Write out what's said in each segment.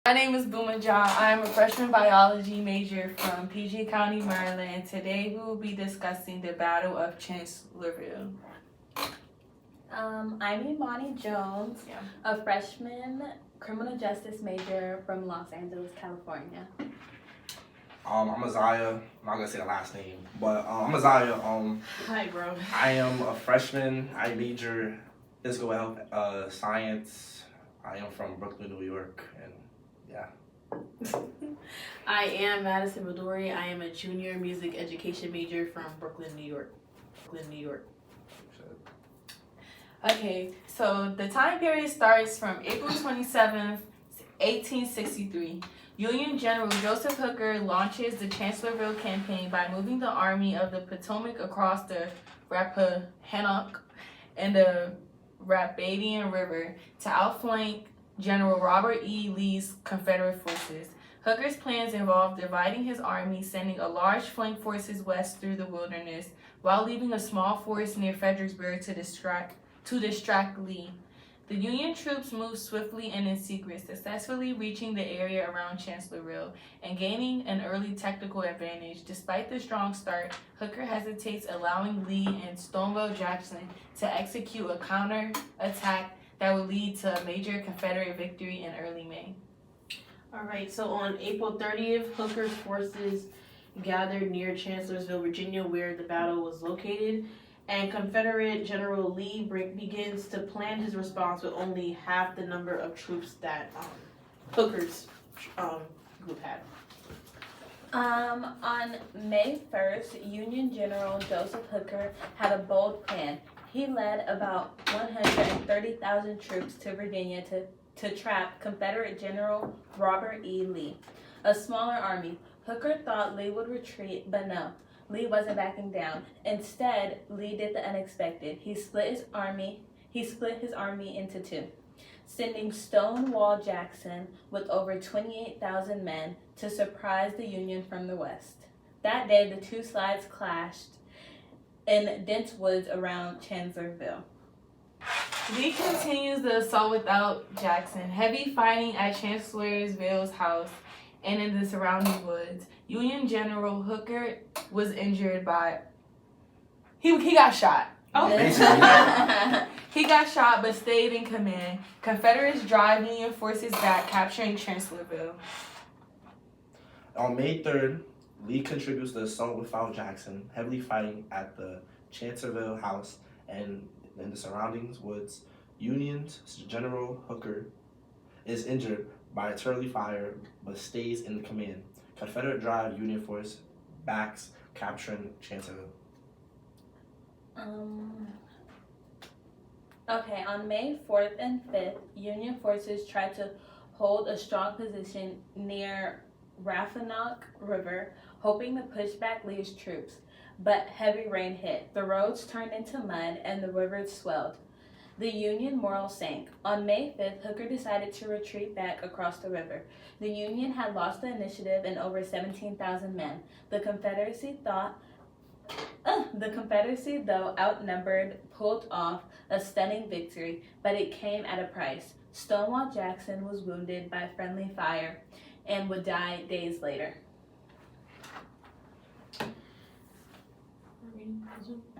My name is Booma John. I am a freshman biology major from PG County, Maryland. Today we will be discussing the Battle of Chancellorsville. I'm Imani Jones, a freshman criminal justice major from Los Angeles, California. I'm Isaiah. I'm not gonna say the last name, but I'm Isaiah. Hi, bro. I am a freshman. I major physical health science. I am from Brooklyn, New York, and yeah. I am Madison Midori. I am a junior music education major from Brooklyn, New York. Okay, so the time period starts from April 27th, 1863. Union General Joseph Hooker launches the Chancellorsville campaign by moving the Army of the Potomac across the Rappahannock and the Rapidan River to outflank General Robert E. Lee's Confederate forces. Hooker's plans involved dividing his army, sending a large flank forces west through the wilderness, while leaving a small force near Fredericksburg to distract Lee. The Union troops moved swiftly and in secret, successfully reaching the area around Chancellorsville and gaining an early tactical advantage. Despite the strong start, Hooker hesitates, allowing Lee and Stonewall Jackson to execute a counter-attack that would lead to a major Confederate victory in early May. Alright, so on April 30th, Hooker's forces gathered near Chancellorsville, Virginia, where the battle was located. And Confederate General Lee begins to plan his response with only half the number of troops that Hooker's group had. On May 1st, Union General Joseph Hooker had a bold plan. He led about 130,000 troops to Virginia to trap Confederate General Robert E. Lee. A smaller army. Hooker thought Lee would retreat, but no. Lee wasn't backing down. Instead, Lee did the unexpected. He split his army into two, sending Stonewall Jackson with over 28,000 men to surprise the Union from the west. That day, the two sides clashed in dense woods around Chancellorsville. Lee continues the assault without Jackson. Heavy fighting at Chancellorsville's house and in the surrounding woods. Union General Hooker was injured by... He got shot. Oh, He got shot but stayed in command. Confederates drive Union forces back, capturing Chancellorsville. On May 3rd, Lee contributes the assault without Jackson, heavily fighting at the Chancellorsville house and in the surrounding woods. Union's General Hooker is injured by artillery fire but stays in command. Confederate drive Union force backs, capturing Chancellorsville. Okay, on May 4th and 5th, Union forces tried to hold a strong position near Rappahannock River, hoping to push back Lee's troops. But heavy rain hit. The roads turned into mud and the rivers swelled. The Union morale sank. On May 5th, Hooker decided to retreat back across the river. The Union had lost the initiative in over 17,000 men. The Confederacy, though outnumbered, pulled off a stunning victory, but it came at a price. Stonewall Jackson was wounded by friendly fire and would die days later.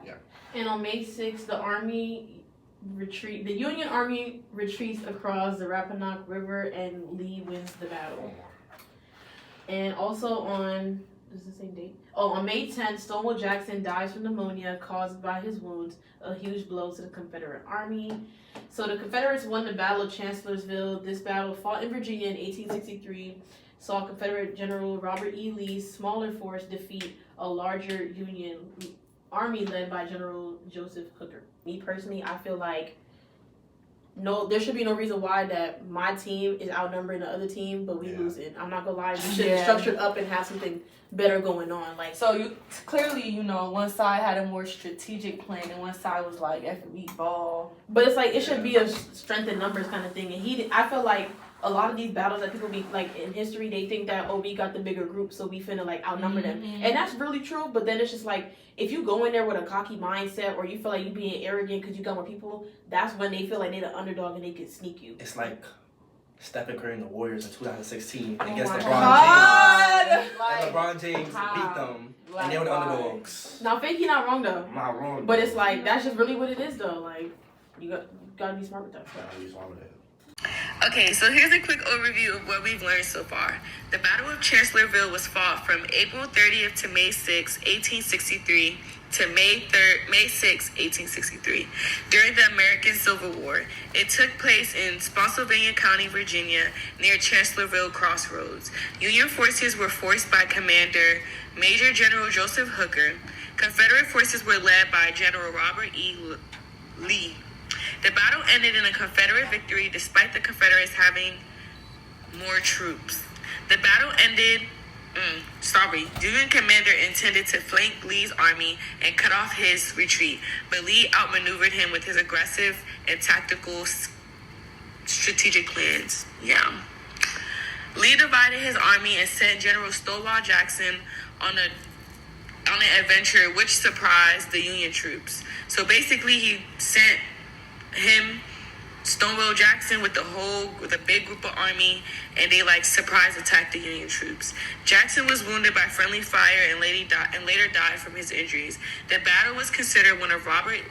Yeah. And on May 6th, the Union Army retreats across the Rappahannock River and Lee wins the battle. And also on May 10th, Stonewall Jackson dies from pneumonia caused by his wounds, a huge blow to the Confederate Army. So the Confederates won the Battle of Chancellorsville. This battle, fought in Virginia in 1863, saw Confederate General Robert E. Lee's smaller force defeat a larger Union army led by General Joseph Hooker. Me personally, I feel like there should be no reason why that my team is outnumbering the other team, but we losing. I'm not gonna lie, we should have structured up and have something better going on. Like, so you clearly, one side had a more strategic plan and one side was like F&B ball. But it's like it should be a strength in numbers kind of thing. And I feel like a lot of these battles that people be like in history, they think that we got the bigger group, so we finna like outnumber them, and that's really true. But then it's just like if you go in there with a cocky mindset or you feel like you being arrogant because you got more people, that's when they feel like they're the underdog and they can sneak you. It's like Stephen Curry and the Warriors in 2016 Oh against my LeBron God. James. Like, And LeBron James how? beat them, Like, and they were the why? underdogs. Now, Fake, he not wrong though. I'm not wrong. But it's like that's just really what it is though. Like you gotta be smart with that stuff. Gotta be smart with it. Okay, so here's a quick overview of what we've learned so far. The Battle of Chancellorsville was fought from April 30th to May 6, 1863 to May 6, 1863 during the American Civil War. It took place in Spotsylvania County, Virginia, near Chancellorsville Crossroads. Union forces were forced by Commander Major General Joseph Hooker. Confederate forces were led by General Robert E. Lee. The battle ended in a Confederate victory despite the Confederates having more troops. The battle ended, Union commander intended to flank Lee's army and cut off his retreat, but Lee outmaneuvered him with his aggressive and tactical strategic plans. Yeah. Lee divided his army and sent General Stonewall Jackson on an adventure which surprised the Union troops. So basically he sent him, Stonewall Jackson, with a big group of army, and they surprise attacked the Union troops. Jackson was wounded by friendly fire and later died from his injuries. The battle was considered one of Robert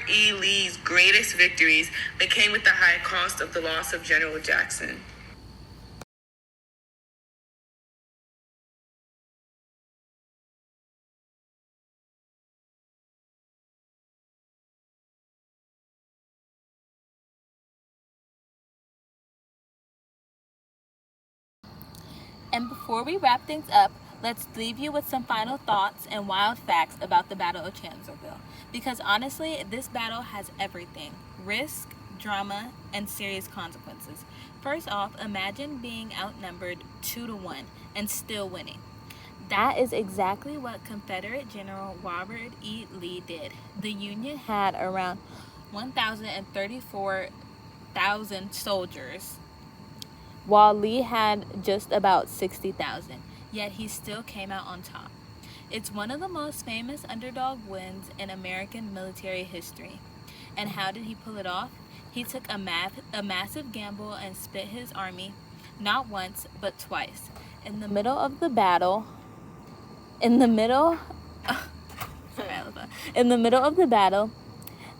E. Lee's greatest victories, but came with the high cost of the loss of General Jackson. And before we wrap things up, let's leave you with some final thoughts and wild facts about the Battle of Chancellorsville. Because honestly, this battle has everything: risk, drama, and serious consequences. First off, imagine being outnumbered 2-1 and still winning. That is exactly what Confederate General Robert E. Lee did. The Union had around 1,034,000 soldiers, while Lee had just about 60,000, yet he still came out on top. It's one of the most famous underdog wins in American military history. And how did he pull it off? He took a massive gamble and split his army, not once, but twice. In the middle of the battle,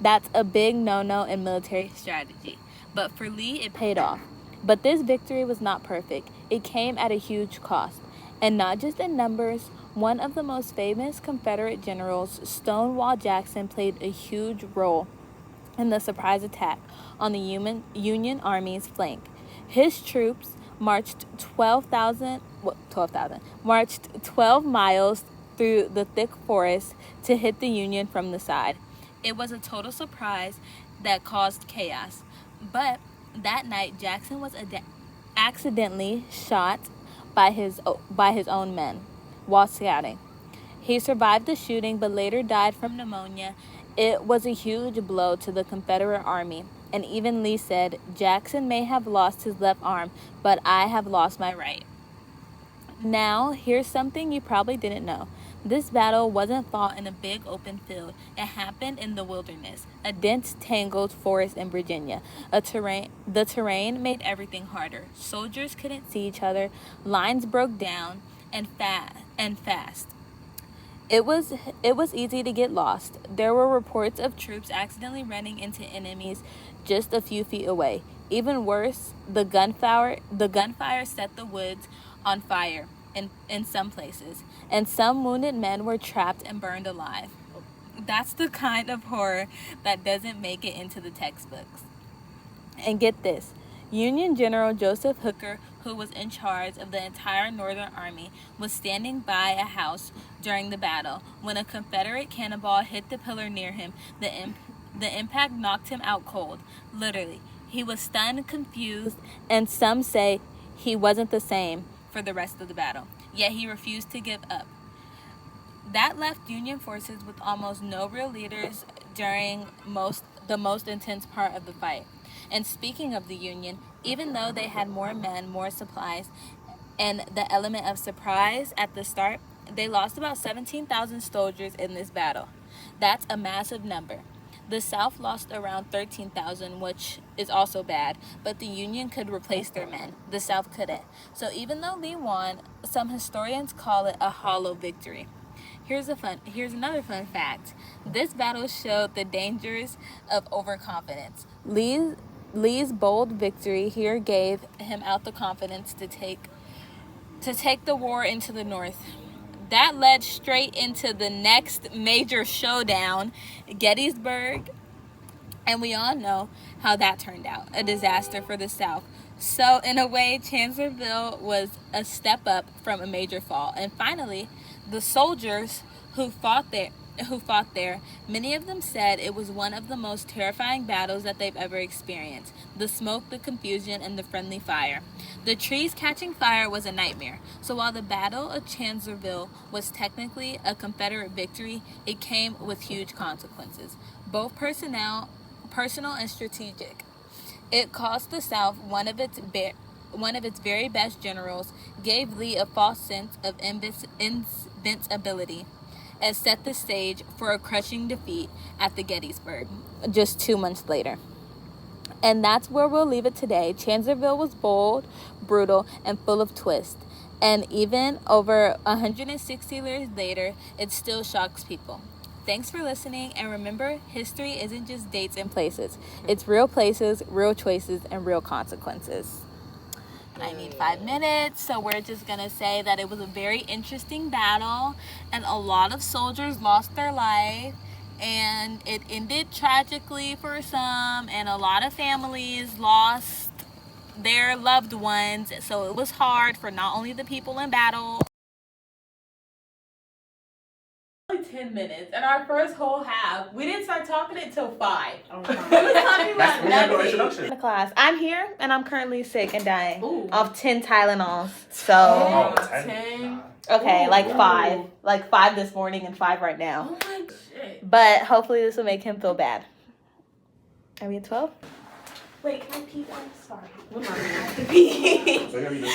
that's a big no-no in military strategy. But for Lee, it paid off. But this victory was not perfect. It came at a huge cost. And not just in numbers, one of the most famous Confederate generals, Stonewall Jackson, played a huge role in the surprise attack on the Union Army's flank. His troops marched 12 miles through the thick forest to hit the Union from the side. It was a total surprise that caused chaos. But that night, Jackson was accidentally shot by his own men while scouting. He survived the shooting, but later died from pneumonia. It was a huge blow to the Confederate Army, and even Lee said, "Jackson may have lost his left arm, but I have lost my right." Now, here's something you probably didn't know. This battle wasn't fought in a big open field. It happened in the wilderness, a dense, tangled forest in Virginia. The terrain made everything harder. Soldiers couldn't see each other. Lines broke down and fast. It was easy to get lost. There were reports of troops accidentally running into enemies just a few feet away. Even worse, the gunfire set the woods on fire in some places, and some wounded men were trapped and burned alive. That's the kind of horror that doesn't make it into the textbooks. And get this, Union General Joseph Hooker, who was in charge of the entire Northern Army, was standing by a house during the battle when a Confederate cannonball hit the pillar near him. The impact knocked him out cold, literally. He was stunned, confused, and some say he wasn't the same for the rest of the battle. Yet he refused to give up. That left Union forces with almost no real leaders during the most intense part of the fight. And speaking of the Union, even though they had more men, more supplies, and the element of surprise at the start, they lost about 17,000 soldiers in this battle. That's a massive number. The South lost around 13,000, which is also bad, but the Union could replace their men. The South couldn't. So even though Lee won, some historians call it a hollow victory. Here's another fun fact. This battle showed the dangers of overconfidence. Lee's bold victory here gave him out the confidence to take the war into the North. That led straight into the next major showdown, Gettysburg, and we all know how that turned out, a disaster for the South. So in a way, Chancellorsville was a step up from a major fall. And finally, the soldiers who fought there, many of them said it was one of the most terrifying battles that they've ever experienced. The smoke, the confusion, and the friendly fire. The trees catching fire was a nightmare. So while the Battle of Chancellorsville was technically a Confederate victory, it came with huge consequences, both personal and strategic. It cost the South one of its very best generals, gave Lee a false sense of invincibility, and set the stage for a crushing defeat at the Gettysburg just 2 months later. And that's where we'll leave it today. Chancellorsville was bold, brutal, and full of twists. And even over 160 years later, it still shocks people. Thanks for listening, and remember, history isn't just dates and places. It's real places, real choices, and real consequences. I need 5 minutes, so we're just gonna say that it was a very interesting battle, and a lot of soldiers lost their life, and it ended tragically for some, and a lot of families lost their loved ones, so it was hard for not only the people in battle. 10 minutes, and our first whole half, we didn't start talking until 5. Oh, We was wow. talking That's about we have no nothing. introduction. Class. I'm here and I'm currently sick and dying Ooh. off 10 Tylenols. So, Oh, 10. 10. okay, like Ooh. 5. Like 5 this morning and 5 right now. Oh my shit. But hopefully this will make him feel bad. Are we at 12? Wait, can I pee? I'm sorry. We're not gonna- Pee. So you're gonna be